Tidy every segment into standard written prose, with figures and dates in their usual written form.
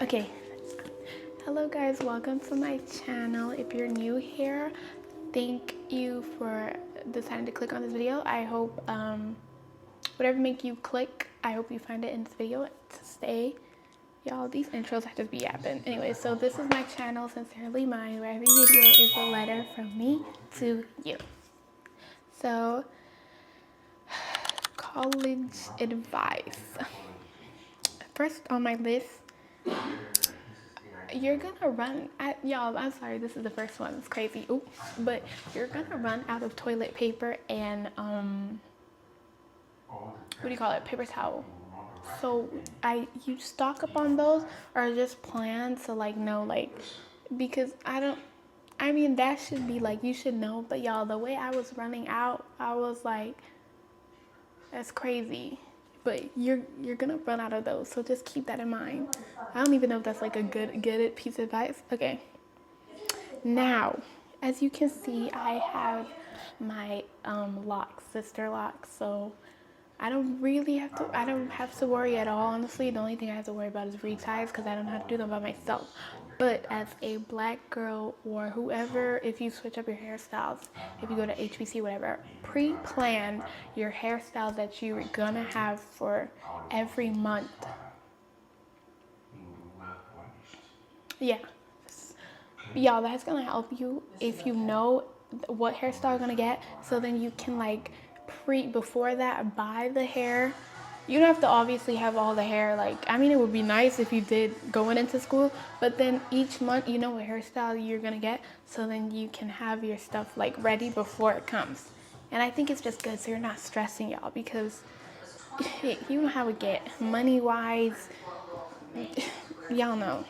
Okay, hello guys, welcome to my channel. If you're new here, thank you for deciding to click on this video. I hope whatever make you click, I hope you find it in this video to stay. Y'all, these intros I just be yapping. Anyway, so this is my channel, Sincerely Mine, where every video is a letter from me to you. So, college advice. First on my list, you're gonna run at y'all. I'm sorry, this is the first one. It's crazy. Oops, but you're gonna run out of toilet paper and what do you call it? Paper towel. So you stock up on those, or just plan to because I mean that should be like, you should know. But y'all, the way I was running out, I was like, that's crazy. But you're gonna run out of those, so just keep that in mind. I don't even know if that's like a good piece of advice. Okay. Now, as you can see, I have my locks, sister locks, so I don't have to worry at all. Honestly, the only thing I have to worry about is reties, because I don't know how to do them by myself. But as a black girl or whoever, if you switch up your hairstyles, if you go to HBC, whatever, pre-plan your hairstyles that you're gonna have for every month. Yeah. Y'all, that's gonna help you if you know what hairstyle you're gonna get, so then you can before that buy the hair. You don't have to obviously have all the hair, I mean, it would be nice if you did going into school, but then each month you know what hairstyle you're gonna get, so then you can have your stuff ready before it comes. And I think it's just good, so you're not stressing, y'all, because you know how it get money wise. Y'all know.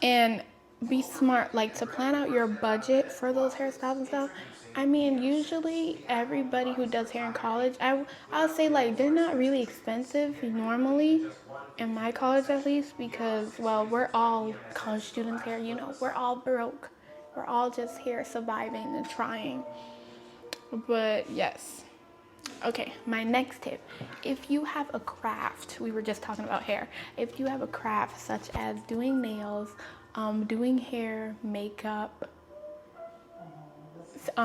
And be smart, to plan out your budget for those hairstyles and stuff. I mean, usually everybody who does hair in college, I'll say they're not really expensive normally, in my college at least, because, well, we're all college students here, we're all broke. We're all just here surviving and trying. But yes. Okay, my next tip. If you have a craft, we were just talking about hair. If you have a craft such as doing nails, doing hair, makeup,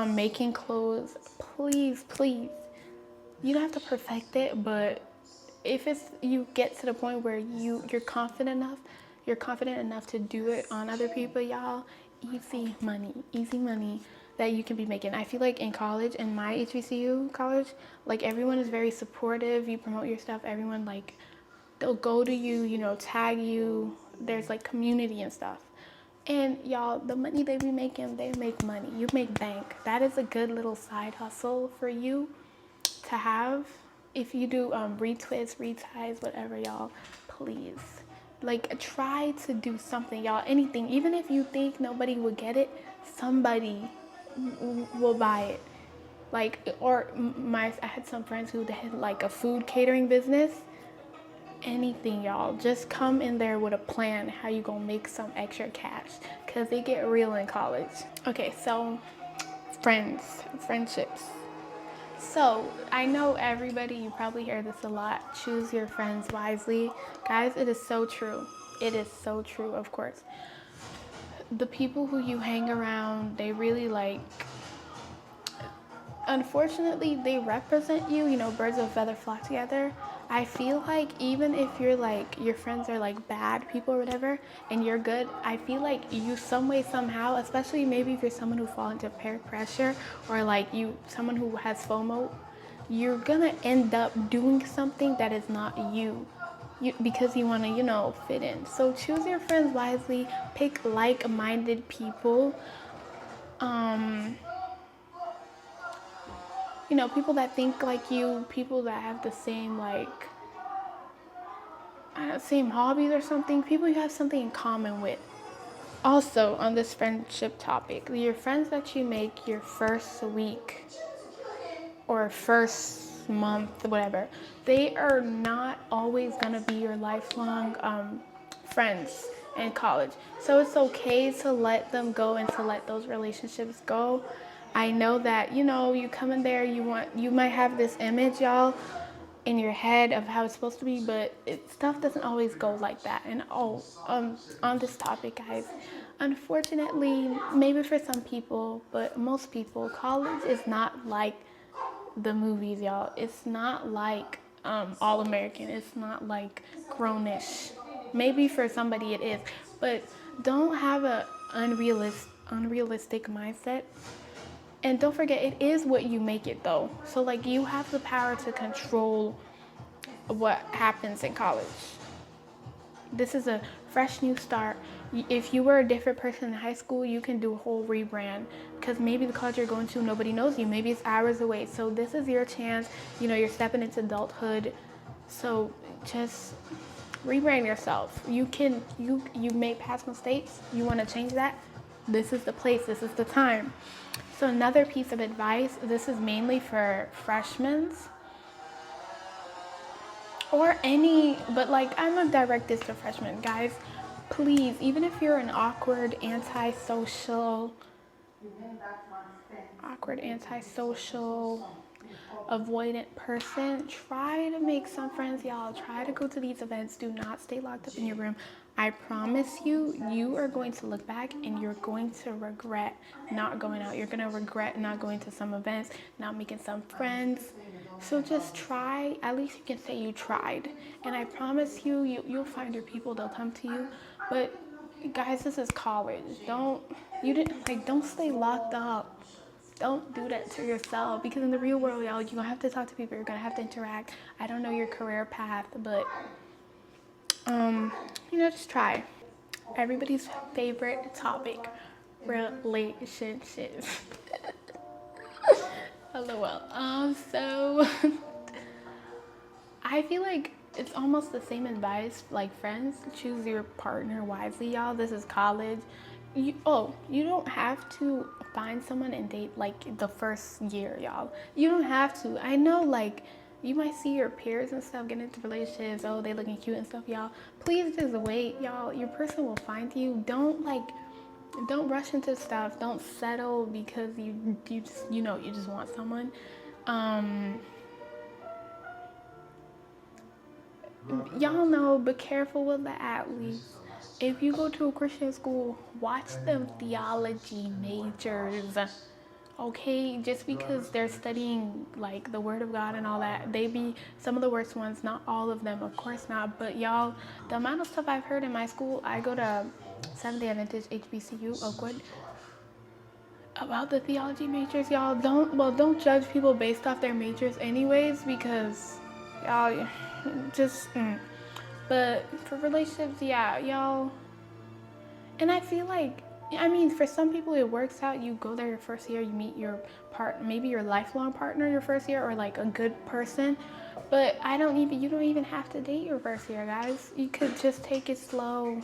making clothes, please, you don't have to perfect it, but if you get to the point where you're confident enough to do it on other people, y'all, easy money that you can be making. I feel like in college, in my HBCU college, everyone is very supportive. You promote your stuff, everyone they'll go to you, tag you. There's community and stuff. And y'all, the money they be making, they make money. You make bank. That is a good little side hustle for you to have. If you do retwists, reties, whatever, y'all, please. Try to do something, y'all. Anything. Even if you think nobody will get it, somebody will buy it. I had some friends who had a food catering business. Anything, y'all, just come in there with a plan how you gonna make some extra cash, because they get real in college. Okay, so friendships. So I know everybody, you probably hear this a lot, choose your friends wisely. Guys, it is so true. It is so true. Of course, the people who you hang around, they really unfortunately, they represent you. Birds of a feather flock together. I feel like even if you're your friends are bad people or whatever, and you're good, I feel like you some way, somehow, especially maybe if you're someone who falls into peer pressure, or someone who has FOMO, you're gonna end up doing something that is not you because you want to fit in. So choose your friends wisely. Pick like-minded people. People that think like you, people that have the same same hobbies or something, people you have something in common with. Also, on this friendship topic, your friends that you make your first week or first month, whatever, they are not always gonna be your lifelong friends in college. So it's okay to let them go and to let those relationships go. I know that, you come in there, you might have this image, y'all, in your head of how it's supposed to be, but stuff doesn't always go like that. And on this topic, guys, unfortunately, maybe for some people, but most people, college is not like the movies, y'all. It's not like All American. It's not like Grownish. Maybe for somebody it is, but don't have a unrealistic mindset. And don't forget, it is what you make it though. So like you have the power to control what happens in college. This is a fresh new start. If you were a different person in high school, you can do a whole rebrand because maybe the college you're going to, nobody knows you. Maybe it's hours away. So this is your chance. You know, you're stepping into adulthood. So just rebrand yourself. You made past mistakes. You want to change that? This is the place. This is the time. So another piece of advice, this is mainly for freshmen or any, but like I'm gonna direct this to freshmen, guys. Please, even if you're an awkward, antisocial, avoidant person, try to make some friends, y'all. Try to go to these events. Do not stay locked up in your room. I promise you, you are going to look back and you're going to regret not going out. You're going to regret not going to some events, not making some friends. So just try. At least you can say you tried. And I promise you, you'll find your people. They'll come to you. But guys, this is college. Don't stay locked up. Don't do that to yourself, because in the real world, y'all, you're gonna have to talk to people. You're gonna have to interact. I don't know your career path, but just try. Everybody's favorite topic, relationships. LOL. So I feel like it's almost the same advice like friends. Choose your partner wisely, y'all. This is college. You don't have to find someone and date like the first year, y'all. You don't have to. I know, like, you might see your peers and stuff get into relationships. Oh, they looking cute and stuff, y'all. Please just wait, y'all. Your person will find you. Don't rush into stuff. Don't settle because you just want someone. Y'all know, be careful with the athletes. If you go to a Christian school, watch them theology majors. Okay, just because they're studying like the Word of God and all that, they be some of the worst ones. Not all of them, of course not. But y'all, the amount of stuff I've heard in my school, I go to Seventh-day Adventist HBCU Oakwood. About the theology majors, y'all, don't judge people based off their majors anyways, because y'all but for relationships, yeah, y'all. And I feel like, for some people it works out. You go there your first year, you meet your maybe your lifelong partner your first year, or like a good person. But you don't even have to date your first year, guys. You could just take it slow.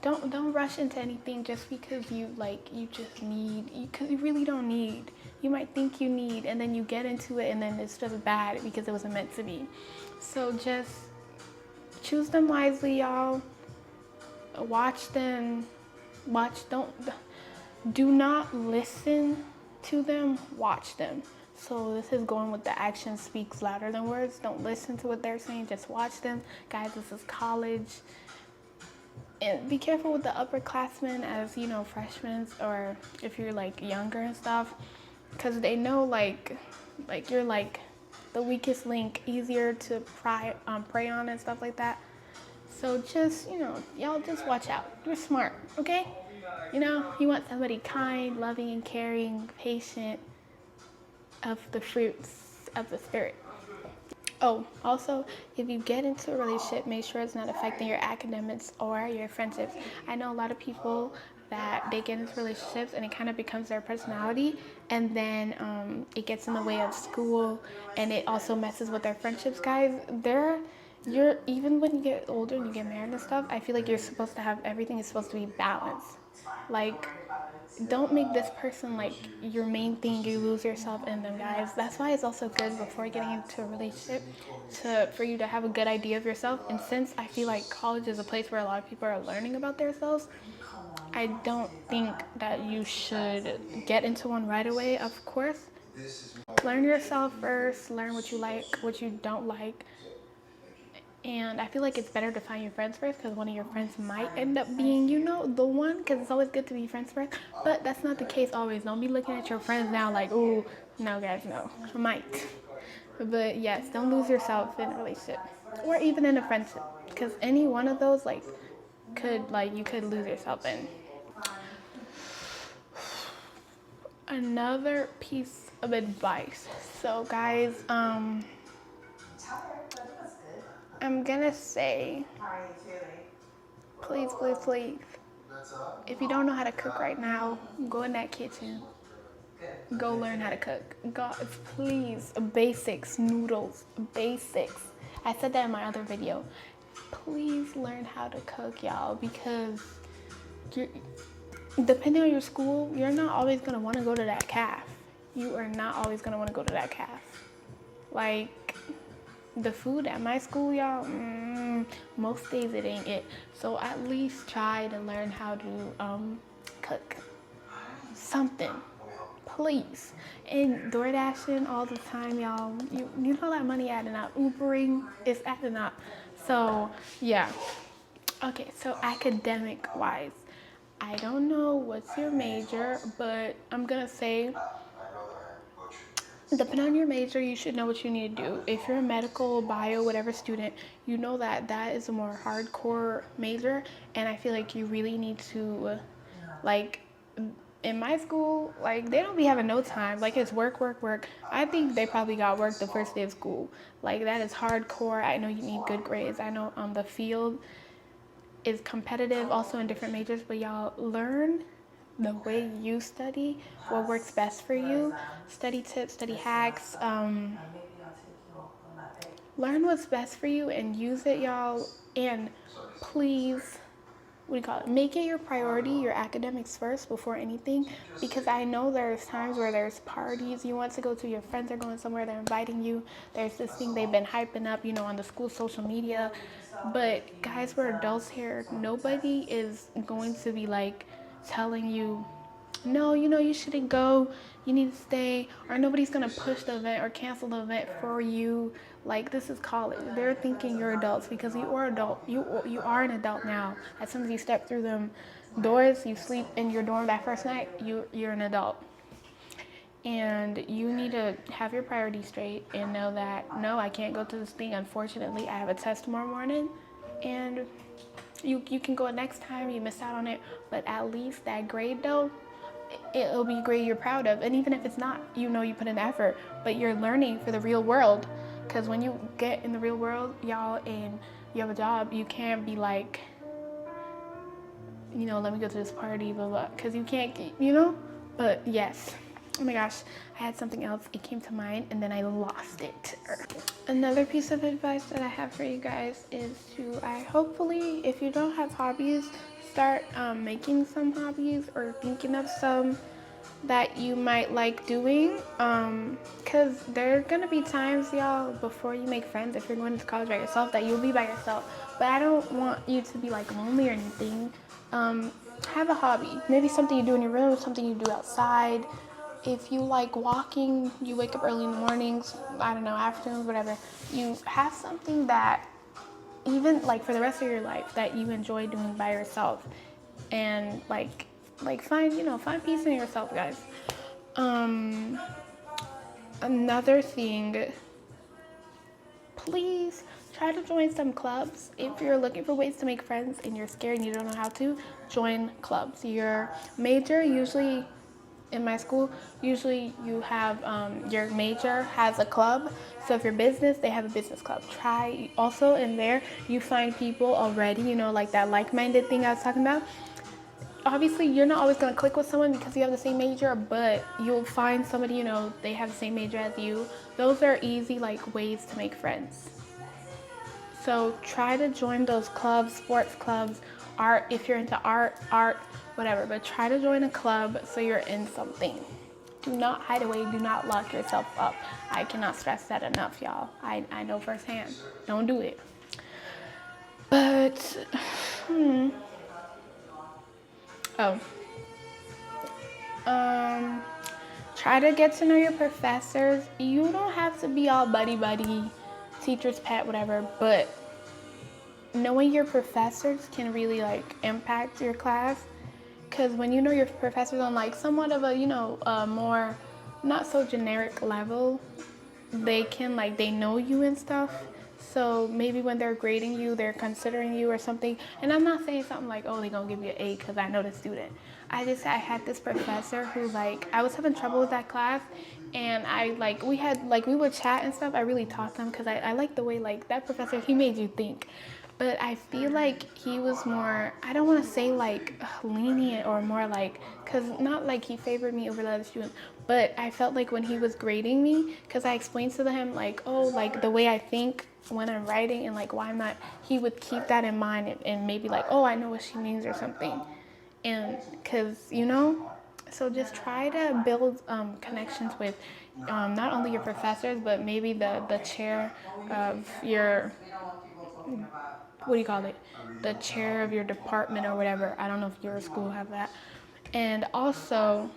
Don't rush into anything just because you just need, because you really don't need. You might think you need, and then you get into it and then it's just bad because it wasn't meant to be. So just choose them wisely, y'all. Watch them. Do not listen to them. Watch them. So this is going with the action speaks louder than words. Don't listen to what they're saying. Just watch them. Guys, this is college. And be careful with the upperclassmen, as freshmen, or if you're like younger and stuff, because they know like you're like the weakest link, easier to prey on and stuff like that. So just y'all just watch out. You're smart, okay? You want somebody kind, loving, and caring, patient, of the fruits of the spirit. Oh, also, if you get into a relationship, make sure it's not affecting your academics or your friendships. I know a lot of people that they get into relationships and it kind of becomes their personality, and then it gets in the way of school, and it also messes with their friendships, guys. Even when you get older and you get married and stuff, I feel like you're supposed to have, everything is supposed to be balanced. Like, don't make this person like your main thing. You lose yourself in them, guys. That's why it's also good before getting into a relationship for you to have a good idea of yourself. And since I feel like college is a place where a lot of people are learning about themselves, I don't think that you should get into one right away, of course. Learn yourself first. Learn what you like, what you don't like. And I feel like it's better to find your friends first because one of your friends might end up being, the one. Because it's always good to be friends first. But that's not the case always. Don't be looking at your friends now like, ooh, no, guys, no. I might. But yes, don't lose yourself in a relationship or even in a friendship. Because any one of those, you could lose yourself in. Another piece of advice. So, guys, I'm gonna say, please, please, please, if you don't know how to cook right now, go in that kitchen. Go learn how to cook. God, please, basics, noodles, basics. I said that in my other video. Please learn how to cook, y'all, because depending on your school, you're not always gonna want to go to that calf. You are not always gonna want to go to that calf. Like, the food at my school, y'all, most days it ain't it. So at least try to learn how to cook something, please. And DoorDashing all the time, y'all. You know that money adding up. Ubering is adding up. So yeah. Okay, so academic wise, I don't know what's your major, but I'm gonna say, depending on your major, you should know what you need to do. If you're a medical, bio, whatever student, you know that is a more hardcore major, and I feel like you really need to, like, in my school, like, they don't be having no time. Like, it's work, work, work. I think they probably got work the first day of school. Like, that is hardcore. I know you need good grades. I know the field is competitive also in different majors, but y'all learn the way you study, what works best for you. Study tips, study hacks. Learn what's best for you and use it, y'all. And please, make it your priority, your academics first before anything, because I know there's times where there's parties you want to go to, your friends are going somewhere, they're inviting you, there's this thing they've been hyping up, on the school social media. But guys, we're adults here. Nobody is going to be like telling you, no, you shouldn't go, you need to stay, or nobody's gonna push the event or cancel the event for you. Like, this is college. They're thinking you're adults because you are adult. You are an adult now. As soon as you step through them doors, you sleep in your dorm that first night, you're an adult. And you need to have your priorities straight and know that, no, I can't go to this thing. Unfortunately, I have a test tomorrow morning, and you can go next time. You miss out on it, but at least that grade, though, it'll be a grade you're proud of. And even if it's not, you put in effort, but you're learning for the real world. Because when you get in the real world, y'all, and you have a job, you can't be like, let me go to this party, blah, blah, because you can't, But yes. Oh my gosh, I had something else. It came to mind, and then I lost it. Another piece of advice that I have for you guys is hopefully, if you don't have hobbies, start making some hobbies or thinking of some that you might like doing, because there are gonna be times, y'all, before you make friends, if you're going to college by yourself, that you'll be by yourself. But I don't want you to be like lonely or anything. Have a hobby, maybe something you do in your room, something you do outside. If you like walking, you wake up early in the mornings, I don't know, afternoons, whatever, you have something that even like for the rest of your life that you enjoy doing by yourself, and like find peace in yourself, guys. Another thing, please try to join some clubs. If you're looking for ways to make friends and you're scared and you don't know how to, join clubs. Your major, usually in my school, you have your major has a club. So if you're business, they have a business club. Try also in there, you find people already, like that like-minded thing I was talking about. Obviously, you're not always going to click with someone because you have the same major, but you'll find somebody, they have the same major as you. Those are easy, ways to make friends. So try to join those clubs, sports clubs, art, if you're into art, whatever. But try to join a club so you're in something. Do not hide away. Do not lock yourself up. I cannot stress that enough, y'all. I know firsthand. Don't do it. But, Try to get to know your professors. You don't have to be all buddy, teacher's pet, whatever, but knowing your professors can really like impact your class. Because when you know your professors on like somewhat of a, a more not so generic level, they can like, they know you and stuff. So maybe when they're grading you, they're considering you or something. And I'm not saying something like, oh, they're gonna give you an A because I know the student. I had this professor who like, I was having trouble with that class, and we would chat and stuff. I really taught them because I like the way like that professor, he made you think. But I feel like he was more, I don't want to say like lenient or more like, because not like he favored me over the other students, but I felt like when he was grading me, because I explained to him like, oh, like the way I think when I'm writing and like why I'm not, he would keep that in mind, and maybe like, oh, I know what she means or something. And because, so just try to build connections with not only your professors, but maybe the chair of your, what do you call it? The chair of your department or whatever. I don't know if your school have that. And also,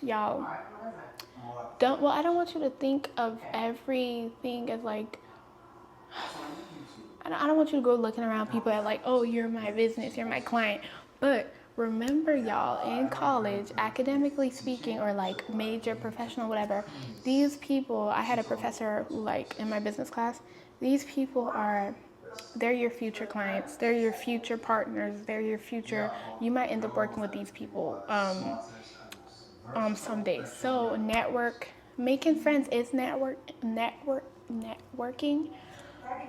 y'all, I don't want you to think of everything as like, I don't want you to go looking around people at like, oh, you're my business, you're my client. But remember, y'all, in college, academically speaking, or like major, professional, whatever, these people, I had a professor who, like, in my business class, these people they're your future clients, they're your future partners, they're your future, you might end up working with these people someday. So making friends is networking.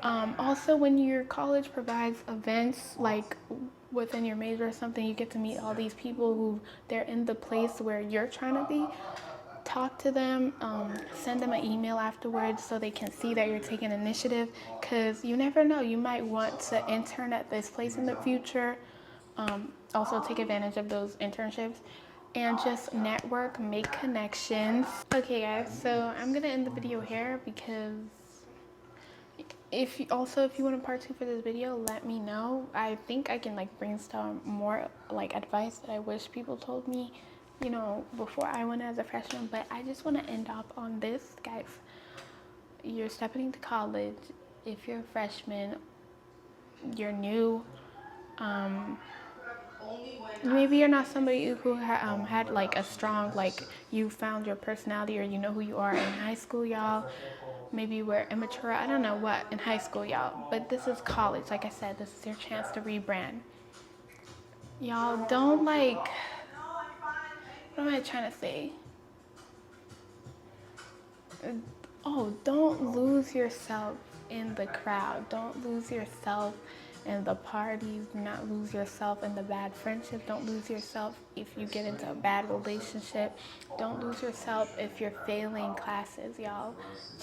Also, when your college provides events like within your major or something, you get to meet all these people who they're in the place where you're trying to be. Talk to them, send them an email afterwards so they can see that you're taking initiative, because you never know, you might want to intern at this place in the future. Also take advantage of those internships and just network, make connections. Okay guys, so I'm gonna end the video here because if you want a part 2 for this video, let me know. I think I can like brainstorm more like advice that I wish people told me, before I went as a freshman. But I just want to end up on this, guys. You're stepping into college. If you're a freshman, you're new. Maybe you're not somebody who had like a strong, like, you found your personality or you know who you are in high school, y'all. Maybe you were immature, I don't know what, in high school, y'all. But this is college. Like I said, this is your chance to rebrand. Y'all, don't like, what am I trying to say? Oh, don't lose yourself in the crowd. Don't lose yourself in the parties. Do not lose yourself in the bad friendship. Don't lose yourself if you get into a bad relationship. Don't lose yourself if you're failing classes, y'all.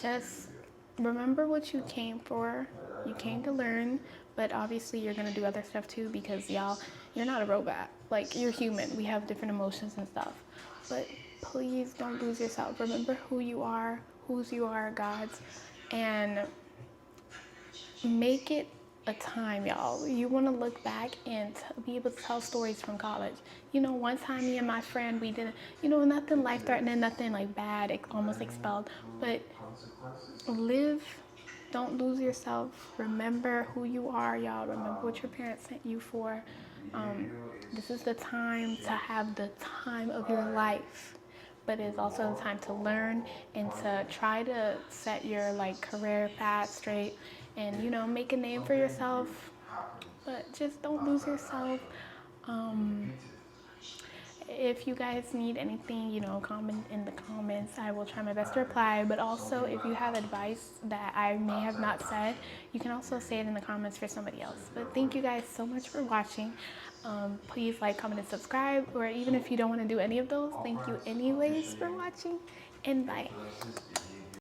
Just remember what you came for. You came to learn, but obviously you're going to do other stuff too, because y'all, you're not a robot. Like, you're human. We have different emotions and stuff. But please don't lose yourself. Remember who you are, whose you are, God's, and make it a time, y'all. You want to look back and be able to tell stories from college. One time me and my friend, we didn't, nothing life-threatening, nothing like bad, almost expelled, but live. Don't lose yourself. Remember who you are, y'all. Remember what your parents sent you for. This is the time to have the time of your life, but it's also the time to learn and to try to set your like career path straight and make a name for yourself. But just don't lose yourself. If you guys need anything, comment in the comments. I will try my best to reply. But also, if you have advice that I may have not said, you can also say it in the comments for somebody else. But thank you guys so much for watching. Please like, comment, and subscribe. Or even if you don't want to do any of those, thank you anyways for watching. And bye.